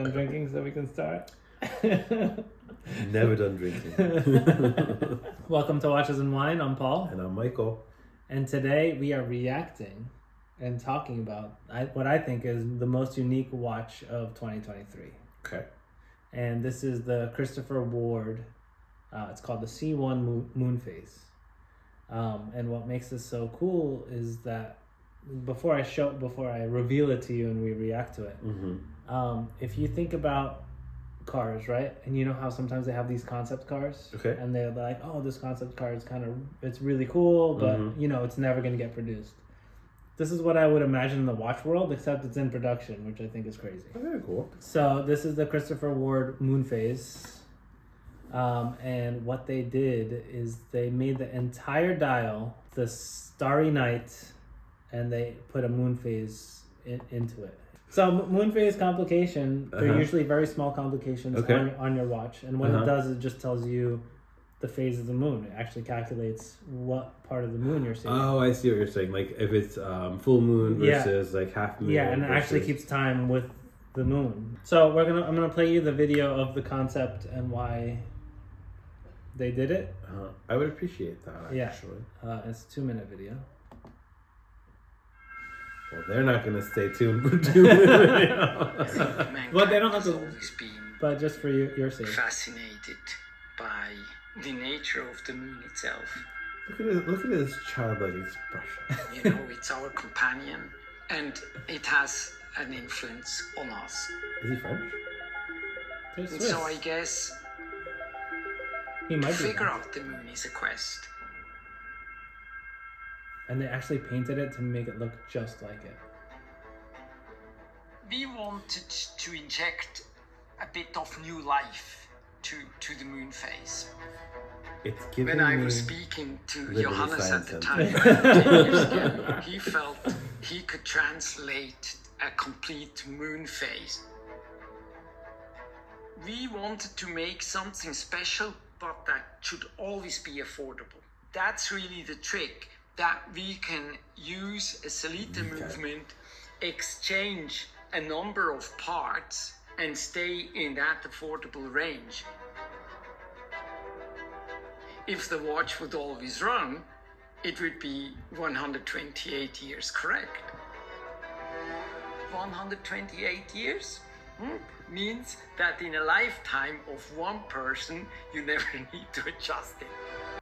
I'm drinking so we can start. Never done drinking. Welcome to Watches and Wine. I'm Paul. And I'm Michael. And today we are reacting and talking about what I think is the most unique watch of 2023. Okay. And this is the Christopher Ward. It's called the C1 Moonphase. And what makes this so cool is that before I reveal it to you and we react to it, if you think about cars, right? And you know how sometimes they have these concept cars? Okay. And they're like, oh, this concept car is it's really cool, but it's never going to get produced. This is what I would imagine in the watch world, except it's in production, which I think is crazy. Very cool. So this is the Christopher Ward Moonphase. And what they did is they made the entire dial the starry night, and they put a moon phase into it. So moon phase complication, they're usually very small complications on your watch. And what it does is it just tells you the phase of the moon. It actually calculates what part of the moon you're seeing. Oh, I see what you're saying. Like if it's full moon versus like half moon. Yeah, and it actually keeps time with the moon. So I'm gonna play you the video of the concept and why they did it. I would appreciate that, actually. It's a 2-minute video. Well, they're not going to stay tuned for 2 minutes. Well, they don't have to, but just for your sake. Fascinated by the nature of the moon itself. Look at his childlike expression. You know, it's our companion, and it has an influence on us. Is he French? They're And Swiss. so I guess He to might be figure that. out the moon is a quest. And they actually painted it to make it look just like it. We wanted to inject a bit of new life to the moon phase. It's giving When I me was speaking to Liberty Johannes at Science the Center. time, 10 years ago, he felt he could translate a complete moon phase. We wanted to make something special, but that should always be affordable. That's really the trick, that we can use a Salita movement, exchange a number of parts, and stay in that affordable range. If the watch would always run, it would be 128 years correct. 128 years means that in a lifetime of one person, you never need to adjust it.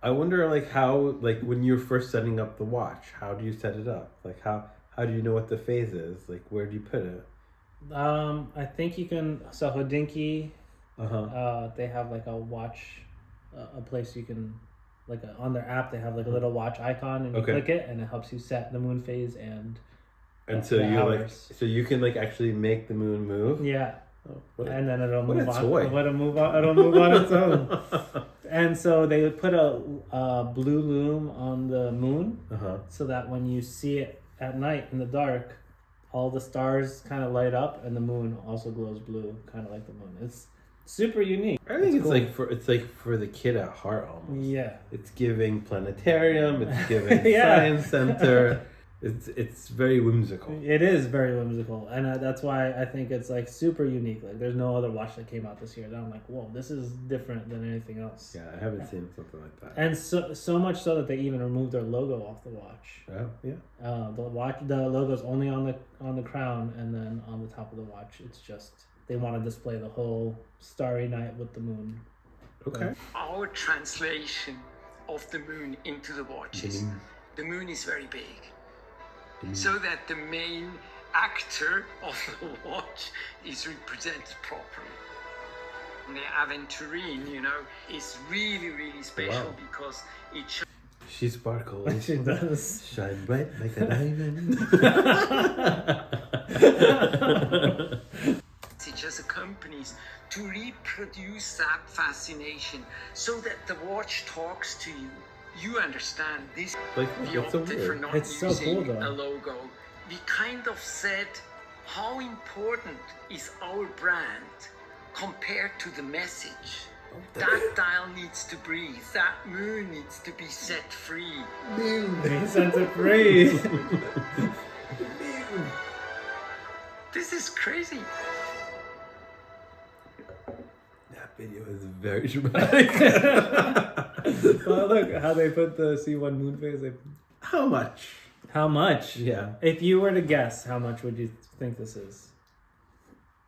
I wonder how when you're first setting up the watch, how do you set it up? Like how do you know what the phase is? Like where do you put it? I think you can. So Hodinkee, they have like a watch, a place you can, on their app they have like a little watch icon, and you click it, and it helps you set the moon phase and so you hours. So you can actually make the moon move. Yeah. Oh, and then it'll move on. Toy. It'll move on its own. And so they put a blue lume on the moon, so that when you see it at night in the dark, all the stars kind of light up, and the moon also glows blue, kind of like the moon. It's super unique. I think it's cool. for the kid at heart almost. Yeah. It's giving planetarium. It's giving science center. It's very whimsical. It is very whimsical, and that's why I think it's super unique. There's no other watch that came out this year that I'm like, whoa, this is different than anything else. Yeah, I haven't seen something like that. And so much so that they even removed their logo off the watch. Oh, yeah. The logo's only on the crown, and then on the top of the watch, it's just they want to display the whole starry night with the moon. Okay. Our translation of the moon into the watches, the moon is very big. So that the main actor of the watch is represented properly. And the aventurine, is really, really special because it shows. She sparkles. She does. Shine bright like a diamond. It just accompanies to reproduce that fascination so that the watch talks to you. You understand this. We opted for not using a logo. We kind of said, how important is our brand compared to the message? That dial needs to breathe. That moon needs to be set free. Moon set it free. This is crazy. video is very dramatic. Well, look how they put the C1 Moonphase. How much? How much? Yeah. If you were to guess, how much would you think this is?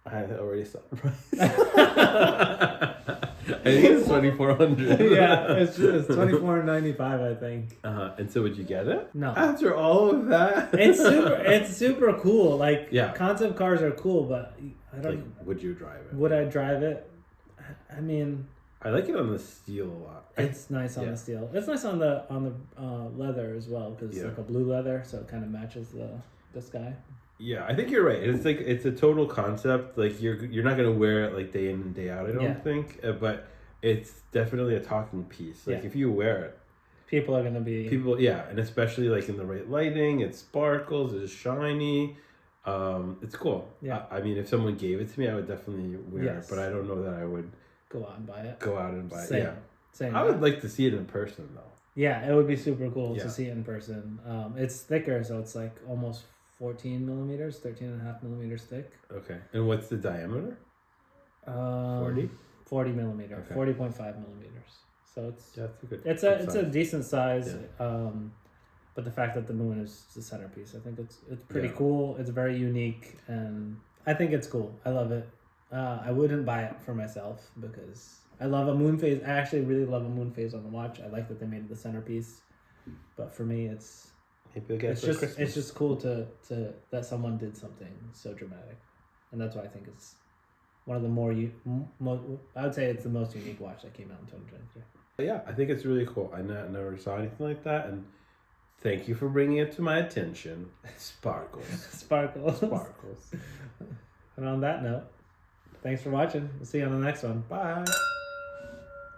I already saw the price. I think it's $2,400. Yeah, it's $24.95, I think. And so would you get it? No. After all of that? It's super cool. Like, yeah. Concept cars are cool, but I don't. Like, would you drive it? Would I drive it? I mean, I like it on the steel a lot. It's nice on the steel. It's nice on the leather as well because it's like a blue leather, so it kind of matches the sky. Yeah, I think you're right. It's like it's a total concept. Like you're not gonna wear it like day in and day out. I don't think, but it's definitely a talking piece. Like if you wear it, people are gonna be and especially like in the right lighting, it sparkles. It's shiny. It's cool. Yeah, I mean, if someone gave it to me, I would definitely wear it. But I don't know that I would go out and buy it. Same. Yeah, same. I would like to see it in person though. Yeah, it would be super cool to see it in person. It's thicker, so it's like almost 14 millimeters, 13.5 millimeters thick. Okay. And what's the diameter? 40 millimeter, 40.5 millimeters. So it's a decent size. But the fact that the moon is the centerpiece, I think it's pretty cool. It's very unique, and I think it's cool. I love it. I wouldn't buy it for myself because I love a Moonphase. I actually really love a Moonphase on the watch. I like that they made it the centerpiece. But for me, it's just cool to that someone did something so dramatic, and that's why I think it's one of the I would say it's the most unique watch that came out in 2023. Yeah, I think it's really cool. I never saw anything like that, and thank you for bringing it to my attention. Sparkles. Sparkles. And on that note, thanks for watching. We'll see you on the next one. Bye.